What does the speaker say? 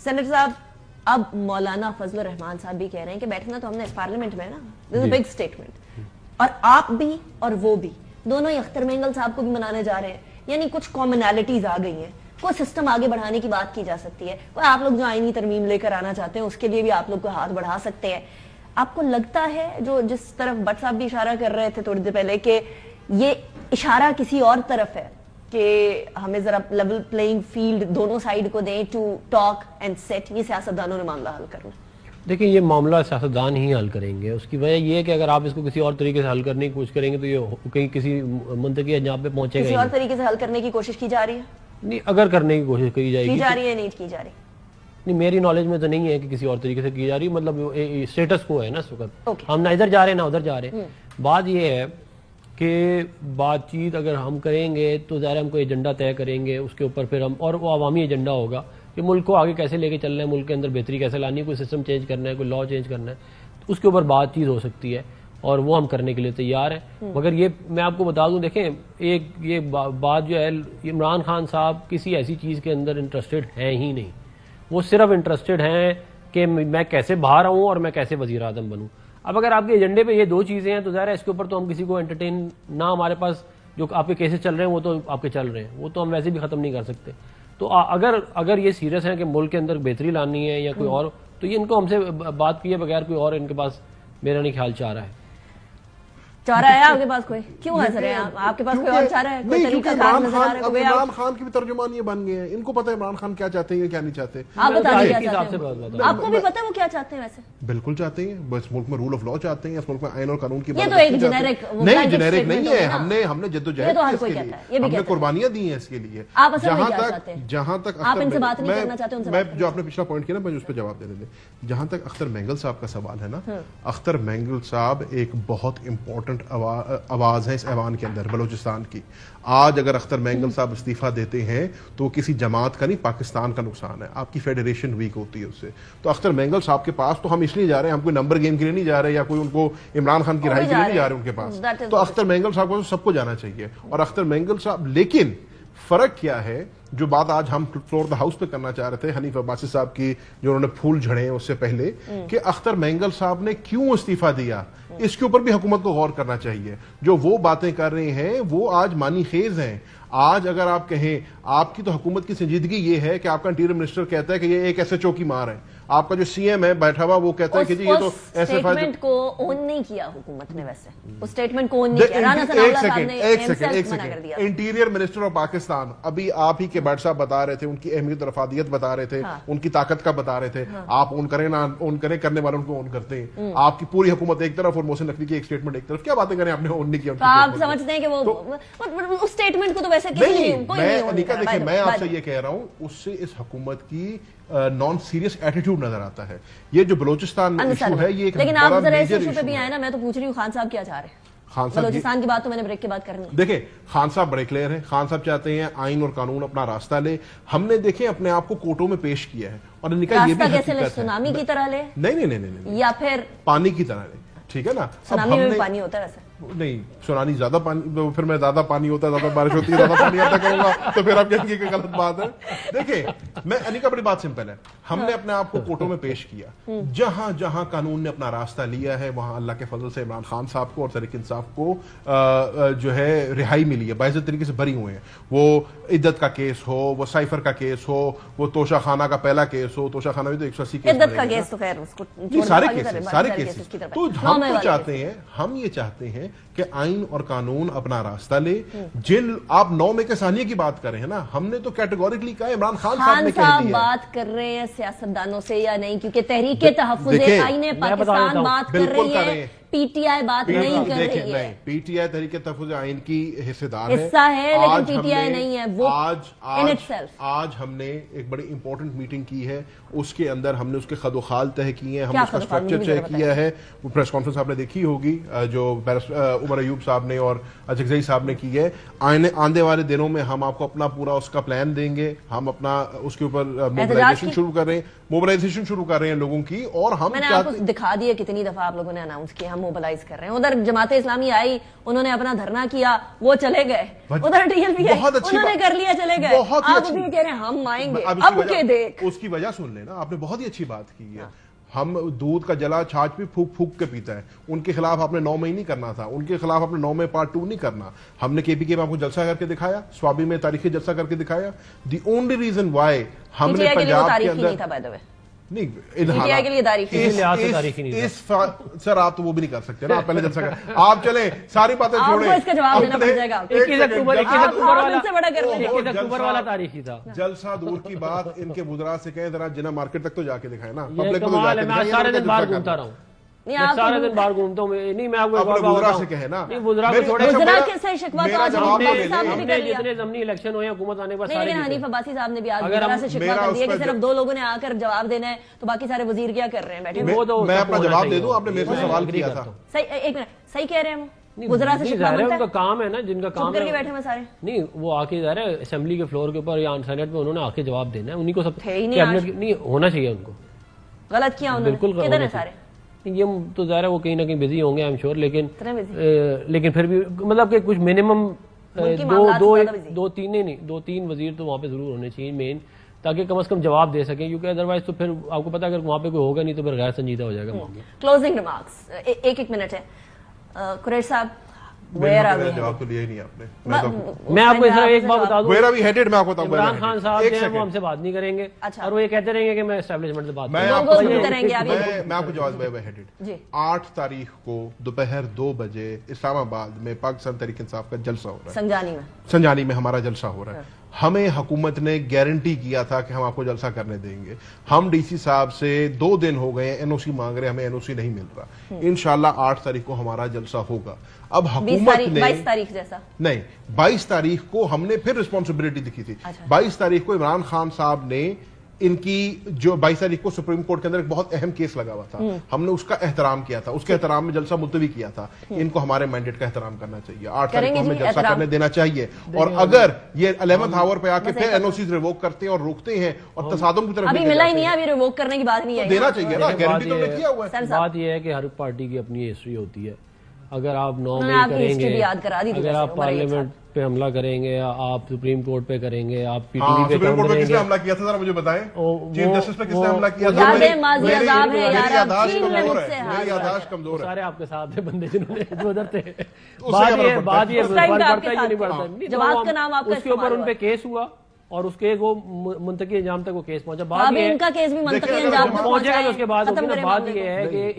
Senator साहब, अब मौलाना फजल रहमान साहब भी कह रहे हैं कि बैठना तो हमने इस पार्लियामेंट में है ना, दिस इज बिग स्टेटमेंट, और आप भी और वो भी दोनों ही अख्तर मेंगल साहब को भी मनाने जा रहे हैं, यानी कुछ कॉमनैलिटीज आ गई हैं, कोई सिस्टम आगे बढ़ाने की बात की जा सकती है, कोई आप लोग जो आईनी तरमीम लेकर आना चाहते हैं उसके लिए भी आप लोग को हाथ बढ़ा सकते हैं। आपको लगता है जो जिस तरफ भट्ट साहब भी इशारा कर रहे थे थोड़ी देर पहले कि ये इशारा किसी और तरफ है कि हमें जरा लेवल प्लेइंग फील्ड दोनों साइड को दें टू टॉक एंड सेट, ये सियासतदानों ने मामला हल करना? देखिए, ये मामला सियासतदान ही हल करेंगे। उसकी वजह ये है कि अगर आप इसको किसी और तरीके से हल करने की कोशिश करेंगे तो ये कहीं किसी मंतकी अंजाम पे पहुंचेगा। किसी और तरीके से हल करने की कोशिश की जा रही है? नहीं, अगर करने की कोशिश की जाएगी, की जा रही है, नहीं की जा रही? नहीं, मेरी नॉलेज में तो नहीं है कि किसी और तरीके से की जा रही, मतलब स्टेटस को है ना इस वक्त, हम ना इधर जा रहे ना उधर जा रहे। बात ये है कि बातचीत अगर हम करेंगे तो ज़ाहिर हम कोई एजेंडा तय करेंगे, उसके ऊपर फिर हम, और वो अवामी एजेंडा होगा कि मुल्क को आगे कैसे लेके चलना है, मुल्क के अंदर बेहतरी कैसे लानी है, कोई सिस्टम चेंज करना है, कोई लॉ चेंज करना है, तो उसके ऊपर बातचीत हो सकती है और वो हम करने के लिए तैयार हैं। मगर ये मैं आपको बता दूं, देखें, एक ये बात जो है, इमरान खान साहब किसी ऐसी चीज़ के अंदर इंटरेस्टेड हैं ही नहीं। वो सिर्फ इंटरेस्टेड हैं कि मैं कैसे बाहर आऊँ और मैं कैसे वज़ीर आज़म बनूँ। अब अगर आपके एजेंडे पे ये दो चीज़ें हैं तो ज़ाहिर है इसके ऊपर तो हम किसी को एंटरटेन ना, हमारे पास जो आपके केसेस चल रहे हैं वो तो आपके चल रहे हैं, वो तो हम वैसे भी ख़त्म नहीं कर सकते। तो अगर ये सीरियस है कि मुल्क के अंदर बेहतरी लानी है या कोई और, तो ये इनको हमसे बात किए बगैर कोई और इनके पास मेरा नहीं ख्याल चाह रहा है। चारा है आपके पास कोई? क्यों हंस रहे हैं आप? आपके पास कोई और चारा है? कोई तरीका कार नजर आ रहा है? इमरान खान की भी तर्जुमान ये बन गए हैं, इनको पता है इमरान खान क्या चाहते हैं क्या नहीं चाहते। आप बताइए क्या चाहते हैं? आपको भी पता है वो क्या चाहते हैं? वैसे बिल्कुल चाहते हैं, बस मुल्क में रूल ऑफ लॉ चाहते हैं, इस मुल्क में आईन और कानून की ये तो एक जेनेरिक नहीं, जेनेरिक नहीं है। हमने जद्दोजहद की इसके लिए, हमने कुर्बानियां दी हैं इसके लिए। जहां तक आप इनसे बात नहीं करना चाहते उनसे, मैं जो आपने पिछला पॉइंट किया ना, मैं उस पर जवाब देने दें। जहां तक अख्तर मेंगल साहब का सवाल है ना, अख्तर मेंगल साहब एक बहुत इंपॉर्टेंट आवाज है इस ऐवान के अंदर बलूचिस्तान की। आज अगर अख्तर मेंगल साहब इस्तीफा देते हैं तो किसी जमात का नहीं, पाकिस्तान का नुकसान है। आपकी फेडरेशन वीक होती है उससे। तो अख्तर मेंगल साहब के पास तो हम इसलिए जा रहे हैं, हम कोई नंबर गेम के लिए नहीं जा रहे या कोई उनको इमरान खान की राय के लिए नहीं जा रहे उनके पास। तो अख्तर मेंगल साहब को सबको जाना चाहिए। और अख्तर मेंगल साहब, लेकिन फर्क क्या है, जो बात आज हम फ्लोर द हाउस पे करना चाह रहे थे हनीफ अब्बासी साहब की, जो उन्होंने फूल झड़े हैं उससे पहले, कि अख्तर मेंगल साहब ने क्यों इस्तीफा दिया, इसके ऊपर भी हुकूमत को गौर करना चाहिए। जो वो बातें कर रहे हैं वो आज मानी खेज हैं। आज अगर आप कहें, आपकी तो हुकूमत की संजीदगी ये है कि आपका इंटीरियर मिनिस्टर कहता है कि ये एक SHO की मार है, आपका जो CM है बैठा हुआ वो कहता है कि जी ये तो स्टेटमेंट को ओन नहीं किया हुकूमत ने। वैसे उस स्टेटमेंट को ओन नहीं किया। राना सनाउल्लाह साहब ने एक second interior minister of Pakistan, अभी आप ही के भट्ट साहब बता रहे थे, उनकी अहमियत और अफादियत बता रहे थे, उनकी ताकत का बता रहे थे। आप ओन करें ना ओन करें, करने वाले उनको ओन करते हैं। आपकी पूरी हुकूमत एक तरफ और मोहसिन नकवी की एक स्टेटमेंट एक तरफ, क्या बातें करें, आपने ओन नहीं किया। आप समझते हैं कि वो उस स्टेटमेंट को तो वैसे किसी नहीं, अनिका देखिए, मैं आपसे ये कह रहा हूं, उससे इस हुकूमत की नॉन सीरियस एटीट्यूड नजर आता है। ये जो बलूचिस्तान इशू है, ये एक लेकिन आप जरा इस इशू पे भी आए ना, मैं तो पूछ रही हूँ खान साहब क्या चाह रहे हैं? खान साहब बलूचिस्तान की बात तो मैंने ब्रेक के बाद करनी है। देखिए, खान साहब बड़े क्लियर हैं। खान साहब चाहते हैं आइन और कानून अपना रास्ता ले। हमने देखे अपने आप को कोर्टों में पेश किया है, और अनिका ये भी कैसे ले? सुनामी की तरह ले? नहीं, या फिर पानी की तरह ले, ठीक है ना। सुनामी में पानी होता है वैसे नहीं, सुनामी ज्यादा पानी, फिर मैं ज्यादा पानी होता है, ज्यादा बारिश होती है, ज्यादा पानी आता करूंगा तो फिर आप कहेंगे कि गलत बात है। देखिए, मैं अनिका, बड़ी बात सिंपल है। हमने अपने आप को कोर्टों में पेश किया, जहां जहां कानून ने अपना रास्ता लिया है वहां अल्लाह के फजल से इमरान खान साहब को और तहरीक इंसाफ को जो है रिहाई मिली है, बाइज्जत तरीके से बरी हुए हैं। वो इद्दत का केस हो, वो साइफर का केस हो, वो तोशा खाना का पहला केस हो, तोशा खाना भी तो 180 केस का केस तो खैर उसको सारे केसेस। तो हम तो चाहते हैं, हम ये चाहते हैं कि आइन और कानून अपना रास्ता ले। जिन आप 9 मई के सानिया की बात कर रहे हैं ना, हमने तो कैटेगोरिकली कहा इमरान खान साहब ने कह दिया। बात कर रहे हैं सियासतदानों से या नहीं, क्योंकि तहरीक तहफ्फुज़ आईन पाकिस्तान बात कर रही है, PTI बात नहीं कर रही है। PTI तहरीक तहफ्फुज़ आइन की हिस्सेदार हिस्सा है, लेकिन PTI नहीं है वो। आज हमने एक बड़ी इंपॉर्टेंट मीटिंग की है, उसके अंदर हमने उसके खदोखाल तय किए हैं, हमने उसका स्ट्रक्चर तय किया है। वो प्रेस कॉन्फ्रेंस आपने देखी होगी जो उमर अयूब साहब ने और अजगज़ई साहब ने की है। आने वाले दिनों में हम आपको अपना पूरा उसका प्लान देंगे। हम अपना उसके ऊपर मोबिलाइजेशन शुरू कर रहे हैं, लोगों की। और हम आपको दिखा दिया कितनी दफा आप लोगों ने अनाउंस किया, हम मोबिलाइज कर रहे हैं। उधर जमाते इस्लामी आई, उन्होंने अपना धरना किया, वो चले गए। उधर टीएलपी आई, उन्होंने कर लिया, चले गए। आप भी कह रहे हैं हम आएंगे, अब के देख। उसकी वजह सुन लेना, आपने बहुत ही अच्छी बात की है। हम दूध का जला छाछ भी फूक फूक के पीता है। उनके खिलाफ आपने 9 मई नहीं करना था, उनके खिलाफ आपने 9 मई पार्ट 2 नहीं करना। हमने केपीके में आपको जलसा करके दिखाया, स्वाबी में तारीखी जलसा करके दिखाया। द ओनली रीजन वाई हमने पंजाब के अंदर नहीं, के लिए सर आप तो वो भी नहीं कर सकते ना, आप पहले जलसा कर, आप चले सारी बातें छोड़े, इसका जवाब देना पड़ जाएगा। 21 अक्टूबर वाला तारीख ही था। जलसा दूर की बात, इनके बुजरा से कहें जरा जिना मार्केट तक तो जाके दिखाए ना, पब्लिक को मैं सारे दिन बाहर घूमता रहा हूँ, सारे दिन बाहर घूमता हूँ। नहीं मैं आपको बुजरा से कहे ना, नहीं बुजरा को छोड़े, जितने जमनी इलेक्शन हुए हुकूमत आने के बाद सारे। हनीफ अब्बासी साहब ने भी आज बुजरा से शिकवा कर दिया कि सिर्फ 2 लोगों ने आकर जवाब देना है, तो बाकी सारे वजीर क्या कर रहे हैं बैठे। मैं अपना जवाब दे दूं, आपने मेरे से सवाल किया था। सही, एक मिनट, सही कह रहे हैं वो, बुजरा से शिकवा बनता है, उनका काम है ना, जिनका काम करके बैठे हैं सारे। नहीं वो आके जा रहे हैं असेंबली के फ्लोर के ऊपर या सेनेट में, उन्होंने आके जवाब देना है, उन्हीं को सब कैबिनेट नहीं होना चाहिए, उनको गलत किया उन्होंने। बिल्कुल किधर है सारे, ये तो ज़ाहिर है वो कहीं ना कहीं बिजी होंगे आई एम श्योर, लेकिन फिर भी मतलब कि कुछ मिनिमम 2-3 वजीर तो वहाँ पे जरूर होने चाहिए मेन, ताकि कम से कम जवाब दे सकें, क्योंकि अदरवाइज तो फिर आपको पता है अगर वहाँ पे कोई होगा नहीं तो फिर गैर संजीदा हो जाएगा मामला। क्लोजिंग रिमार्क्स, एक मिनट है कुरैश साहब, जवाब तो लिया ही नहीं आपने। मैं आपको एक बात बता दूं, मैं आपको बताऊं, इमरान खान साहब जो वो हमसे बात नहीं करेंगे। अच्छा। और वो ये कहते रहेंगे कि मैं एस्टेब्लिशमेंट से बात मैं आपको जवाब हेडेड 8 तारीख को दोपहर 2 बजे इस्लामाबाद में पाकिस्तान तहरीक इंसाफ का जलसा हो रहा है, संजानी में हमारा जलसा हो रहा है। हमें हुकूमत ने गारंटी किया था कि हम आपको जलसा करने देंगे। हम डीसी साहब से 2 दिन हो गए एनओसी मांग रहे, हमें एनओसी नहीं मिल रहा। इंशाल्लाह 8 तारीख को हमारा जलसा होगा। अब हुकूमत ने 22 तारीख जैसा नहीं, 22 तारीख को हमने फिर रिस्पॉन्सिबिलिटी दिखी थी। 22 तारीख को इमरान खान साहब ने इनकी जो 22 तारीख को सुप्रीम कोर्ट के अंदर एक बहुत अहम केस लगा हुआ था, हमने उसका एहतराम किया था, उसके एहतराम में जलसा मुलतवी किया था। इनको हमारे मैंडेट का एहतराम करना चाहिए, 8 तारीख को हमें जलसा करने देना चाहिए। और अगर ये 11th आवर पे आके फिर एनओसी रिवोक करते हैं और रोकते हैं और तसादुम की तरफ अभी मिला ही नहीं है, अभी रिवोक करने की बात नहीं है, देना चाहिए ना, गारंटी तो किया हुआ है। बात यह है कि हर पार्टी की अपनी हिस्ट्री होती है। अगर आप 9 मई करेंगे, अगर आप पार्लियामेंट पे हमला करेंगे, आप सुप्रीम कोर्ट पे करेंगे, आप पीटीवी पे सुप्रीम कोर्ट पे किसने हमला किया था जरा मुझे बताएं, चीफ जस्टिस पे किसने हमला किया था? मेरी याददाश्त कमजोर है। सारे आपके साथ थे बंदे जिन्होंने जो उधर थे। बात ये पड़ता ही नहीं पड़ता, जवाब का नाम आपका उसके ऊपर उन पे केस हुआ और उस केस वो मुंतकी अंजाम तक वो केस पहुंचा। इनका केस भी मुंतकी अंजाम तक पहुंचेगा, उसके बाद बात ये है कि